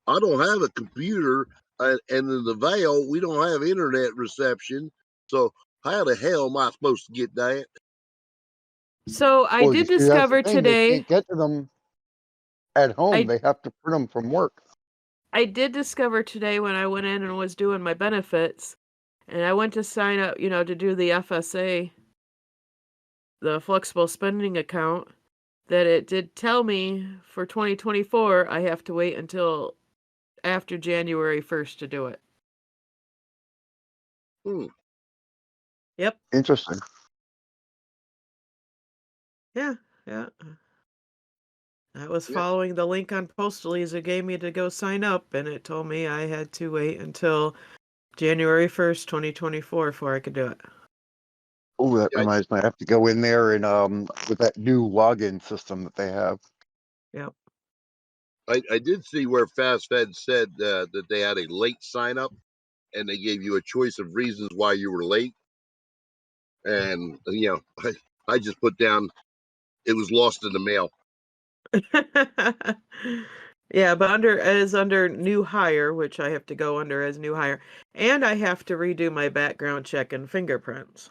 I don't have a computer, and in the Vale we don't have internet reception. So how the hell am I supposed to get that? So I Well, you did see, that's the discover thing. They today can't get to them at home. I They have to print them from work. I did discover today when I went in and was doing my benefits and I went to sign up, to do the FSA, the flexible spending account, that it did tell me for 2024 I have to wait until after January 1st to do it. Hmm. Yep. Interesting. Yeah. Yeah. I was Yeah. following the link on Postalese it gave me to go sign up, and it told me I had to wait until January 1st, 2024 before I could do it. Oh, that Yeah, reminds me. I have to go in there and with that new login system that they have. Yep. I did see where FastFed said that they had a late sign up, and they gave you a choice of reasons why you were late. And I just put down it was lost in the mail. Yeah, but under new hire, which I have to go under as new hire, and I have to redo my background check and fingerprints.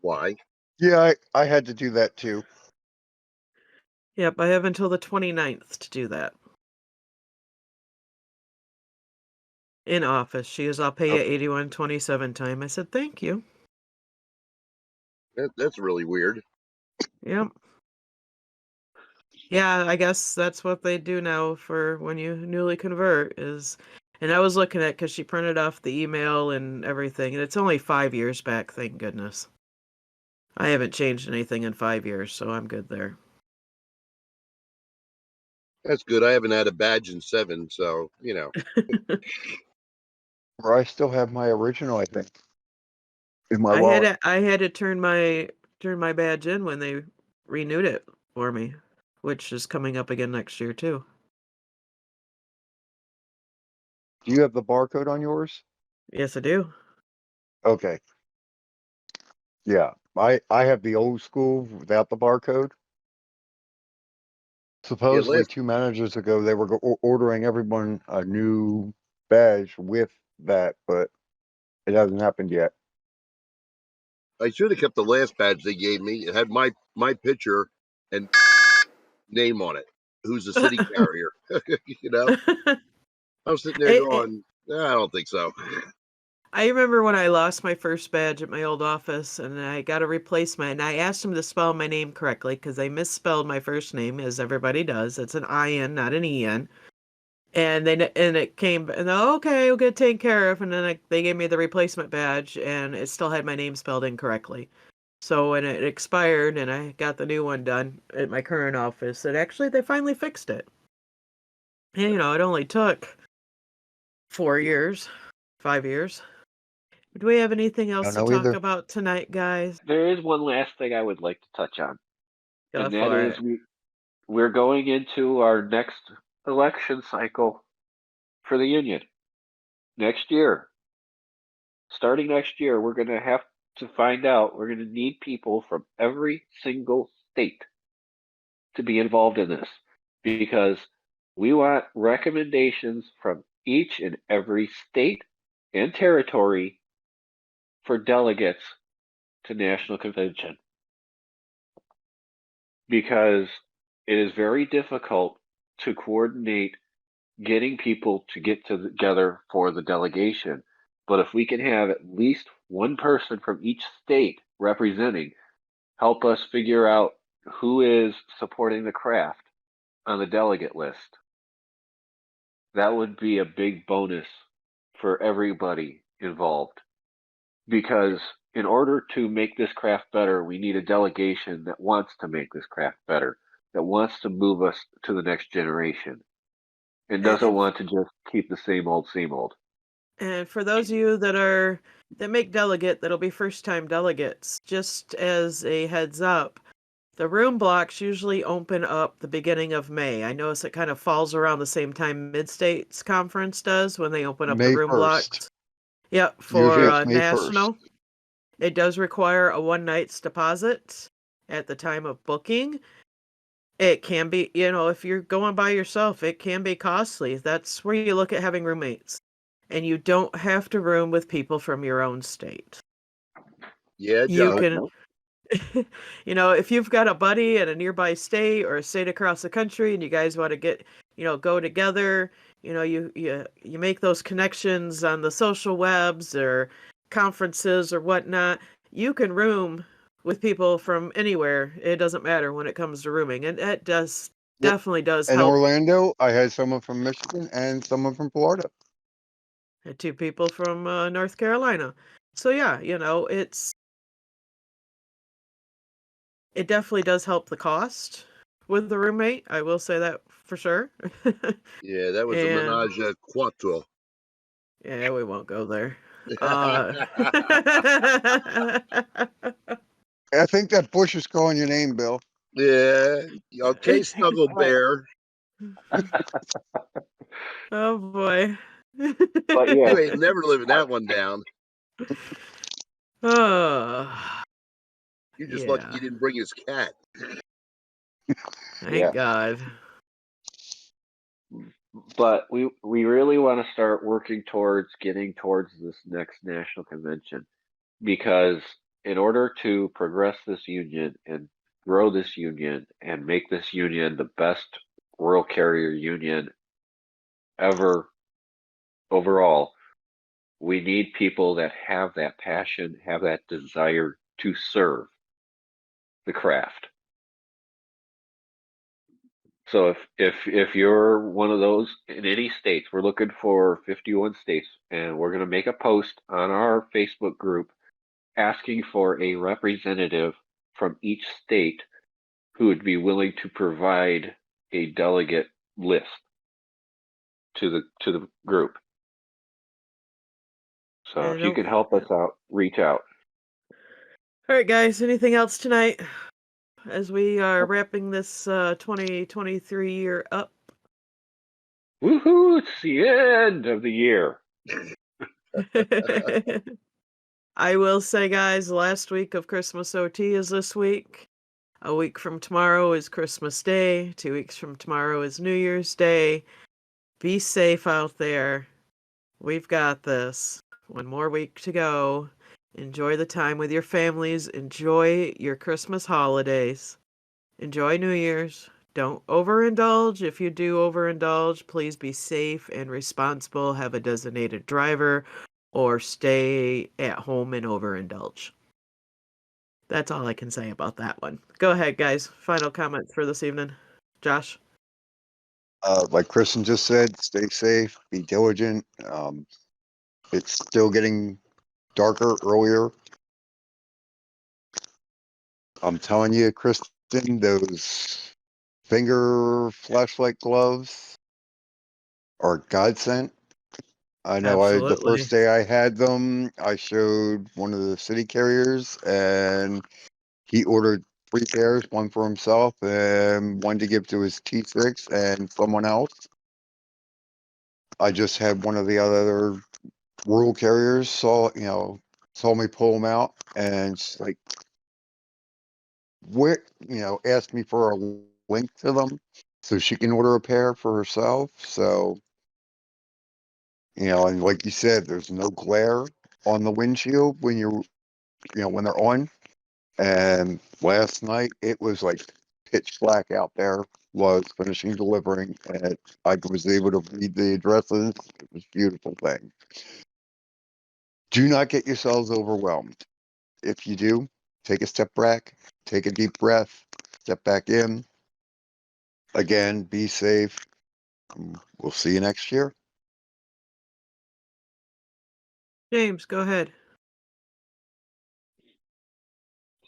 Why? Yeah, I had to do that too. Yep, I have until the 29th to do that. In office. She goes, I'll pay you Okay. $81.27 time. I said, thank you. That's really weird. Yep. Yeah, I guess that's what they do now for when you newly convert is, and I was looking at because she printed off the email and everything, and it's only 5 years back, thank goodness. I haven't changed anything in 5 years, so I'm good there. That's good. I haven't had a badge in 7, so Or I still have my original, I think, in my I had wallet. to, I had to turn my badge in when they renewed it for me, which is coming up again next year too. Do you have the barcode on yours? Yes, I do. Okay. Yeah, I have the old school without the barcode. yeah. Supposedly, 2 managers ago, they were ordering everyone a new badge with that, but it hasn't happened yet. I should have kept the last badge they gave me. It had my picture and name on it. Who's the city carrier? I'm sitting there It, going, I don't think so. I remember when I lost my first badge at my old office and I got a replacement and I asked them to spell my name correctly because they misspelled my first name as everybody does. It's an I-N, not an E-N. And it came and okay, we'll get it taken care of. And then they gave me the replacement badge and it still had my name spelled incorrectly. So when it expired and I got the new one done at my current office, they finally fixed it. And it only took 4 years, 5 years. Do we have anything I else don't to know talk either. about tonight, guys? There is one last thing I would like to touch on, Go and that for is it. we're going into our next election cycle for the union next year. Starting next year, we're going to have to find out, we're going to need people from every single state to be involved in this because we want recommendations from each and every state and territory for delegates to national convention. Because it is very difficult to coordinate getting people to get together for the delegation. But if we can have at least one person from each state representing, help us figure out who is supporting the craft on the delegate list, that would be a big bonus for everybody involved. Because in order to make this craft better, we need a delegation that wants to make this craft better, that wants to move us to the next generation, and doesn't And, want to just keep the same old, same old. and for those of you that make delegate, that'll be first time delegates, just as a heads up, the room blocks usually open up the beginning of May. I notice it kind of falls around the same time Mid-States Conference does when they open up the May room 1st. blocks. Yep, Usually for it's May 1st. national. It does require a one night's deposit at the time of booking. It can be, if you're going by yourself, it can be costly. That's where you look at having roommates. And you don't have to room with people from your own state. Yeah, You don't. can, Nope. if you've got a buddy in a nearby state or a state across the country and you guys want to get, go together, you make those connections on the social webs or conferences or whatnot, you can room with people from anywhere. It doesn't matter when it comes to rooming. And that Yep. definitely does In help. Orlando, I had someone from Michigan and someone from Florida. And two people from North Carolina. So yeah, it definitely does help the cost with the roommate. I will say that for sure. Yeah, that was a And menage a quattro. yeah, we won't go there. I think that Bush is calling your name, Bill. Yeah. Okay, Snuggle Bear. Oh boy. But yeah, You ain't never living that one down. Oh, You're just lucky yeah. you didn't bring his cat. Thank Yeah. God. but we really want to start working towards getting towards this next national convention, because in order to progress this union and grow this union and make this union the best rural carrier union ever overall, we need people that have that passion, have that desire to serve the craft. So if you're one of those in any states, we're looking for 51 states, and we're going to make a post on our Facebook group asking for a representative from each state who would be willing to provide a delegate list to the group. So Yeah, if you no. can help us out, reach out. All right, guys. Anything else tonight as we are wrapping this 2023 year up? Woohoo! It's the end of the year. I will say, guys, last week of Christmas OT is this week. A week from tomorrow is Christmas Day. 2 weeks from tomorrow is New Year's Day. Be safe out there. We've got this. One more week to go. Enjoy the time with your families. Enjoy your Christmas holidays. Enjoy New Year's. Don't overindulge. If you do overindulge, please be safe and responsible. Have a designated driver or stay at home and overindulge. That's all I can say about that one. Go ahead, guys. Final comments for this evening. Josh? Like Kristen just said, stay safe, be diligent. It's still getting darker earlier. I'm telling you, Kristen, those finger flashlight gloves are godsend. I know the Absolutely. first day I had them, I showed one of the city carriers and he ordered 3 pairs, one for himself and one to give to his T6 and someone else. I just had one of the other rural carriers saw me pull them out and she's like, where, asked me for a link to them so she can order a pair for herself. So, and like you said, there's no glare on the windshield when when they're on. And last night it was like pitch black out there, was finishing delivering, and I was able to read the addresses. It was a beautiful thing. Do not get yourselves overwhelmed. If you do, take a step back, take a deep breath, step back in. Again, be safe. We'll see you next year. James, go ahead.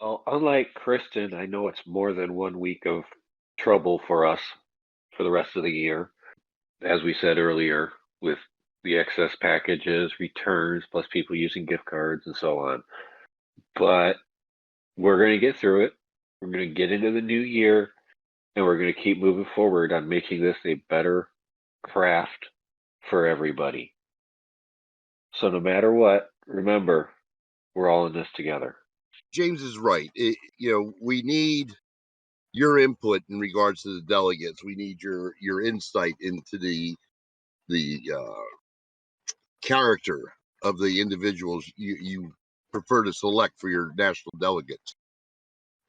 Well, unlike Kristen, I know it's more than 1 week of trouble for us for the rest of the year. As we said earlier, with the excess packages, returns, plus people using gift cards and so on. But we're going to get through it. We're going to get into the new year, and we're going to keep moving forward on making this a better craft for everybody. So no matter what, remember, we're all in this together. James is right. We need your input in regards to the delegates. We need your insight into the character of the individuals you prefer to select for your national delegates.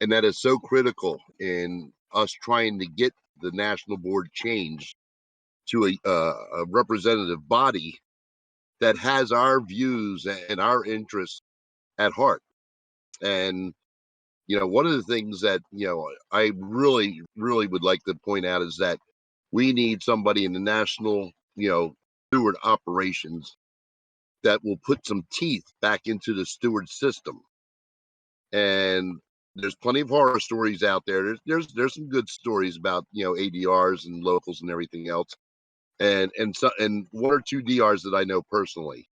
And that is so critical in us trying to get the national board changed to a representative body that has our views and our interests at heart. And one of the things that I really would like to point out is that we need somebody in the national steward operations that will put some teeth back into the steward system. And there's plenty of horror stories out there. There's some good stories about ADRs and locals and everything else, and one or two DRs that I know personally.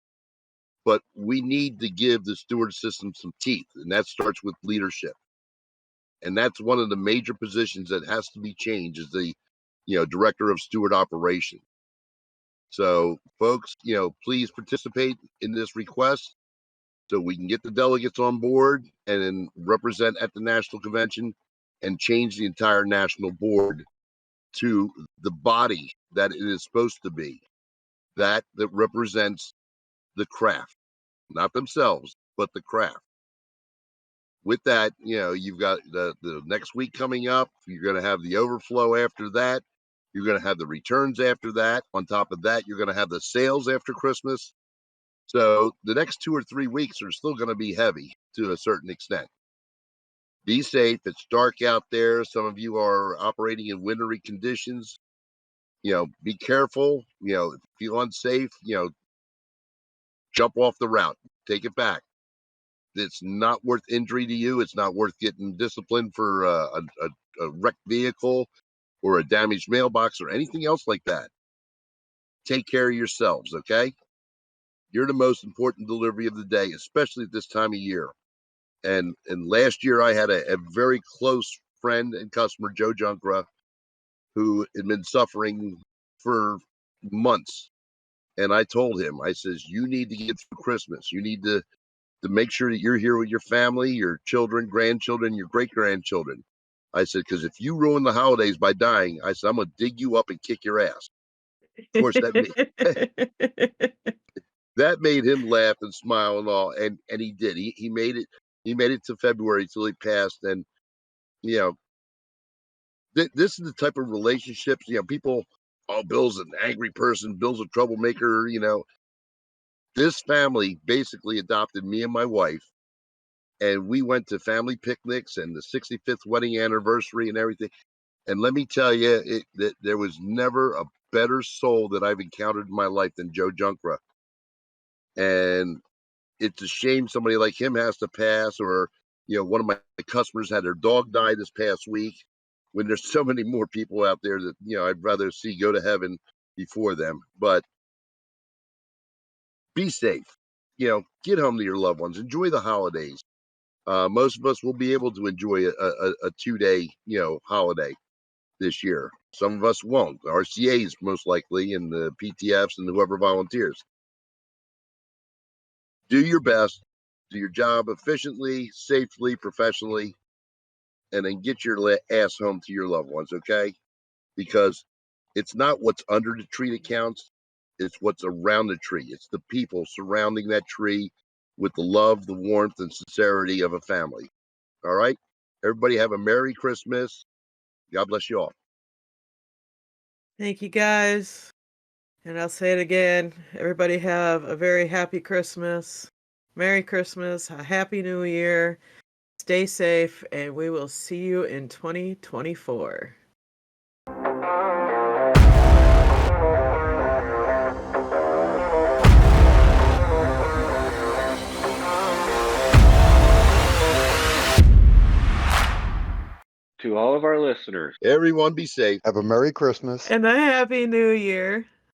But we need to give the steward system some teeth, and that starts with leadership. And that's one of the major positions that has to be changed, is the director of steward operation. So folks, please participate in this request so we can get the delegates on board and then represent at the national convention and change the entire national board to the body that it is supposed to be, that represents the craft, not themselves, but the craft. With that, you've got the next week coming up. You're going to have the overflow after that. You're going to have the returns after that. On top of that, you're going to have the sales after Christmas. So the next 2 or 3 weeks are still going to be heavy to a certain extent. Be safe. It's dark out there. Some of you are operating in wintry conditions. Be careful. If you feel unsafe, jump off the route. Take it back. It's not worth injury to you. It's not worth getting disciplined for a wrecked vehicle or a damaged mailbox or anything else like that. Take care of yourselves, okay? You're the most important delivery of the day, especially at this time of year. And last year, I had a very close friend and customer, Joe Junkra, who had been suffering for months. And I told him, I says, you need to get through Christmas. You need to make sure that you're here with your family, your children, grandchildren, your great-grandchildren. I said, because if you ruin the holidays by dying, I said, I'm going to dig you up and kick your ass. Of course, that made him laugh and smile and all, and he did. He made it to February till he passed, and this is the type of relationships. People, oh, Bill's an angry person, Bill's a troublemaker. This family basically adopted me and my wife, and we went to family picnics and the 65th wedding anniversary and everything. And let me tell you, that there was never a better soul that I've encountered in my life than Joe Junkra. And it's a shame somebody like him has to pass, or one of my customers had their dog die this past week, when there's so many more people out there that I'd rather see go to heaven before them. But be safe. Get home to your loved ones. Enjoy the holidays. Most of us will be able to enjoy a 2-day holiday this year. Some of us won't. The RCAs most likely, and the PTFs and whoever volunteers. Do your best, do your job efficiently, safely, professionally, and then get your ass home to your loved ones, okay? Because it's not what's under the tree that counts, it's what's around the tree. It's the people surrounding that tree with the love, the warmth, and sincerity of a family. All right? Everybody have a Merry Christmas God bless you all. Thank you, guys. And I'll say it again. Everybody have a very happy Christmas. Merry Christmas. A Happy New Year. Stay safe, and we will see you in 2024. To all of our listeners, Everyone be safe. Have a Merry Christmas. And a Happy New Year.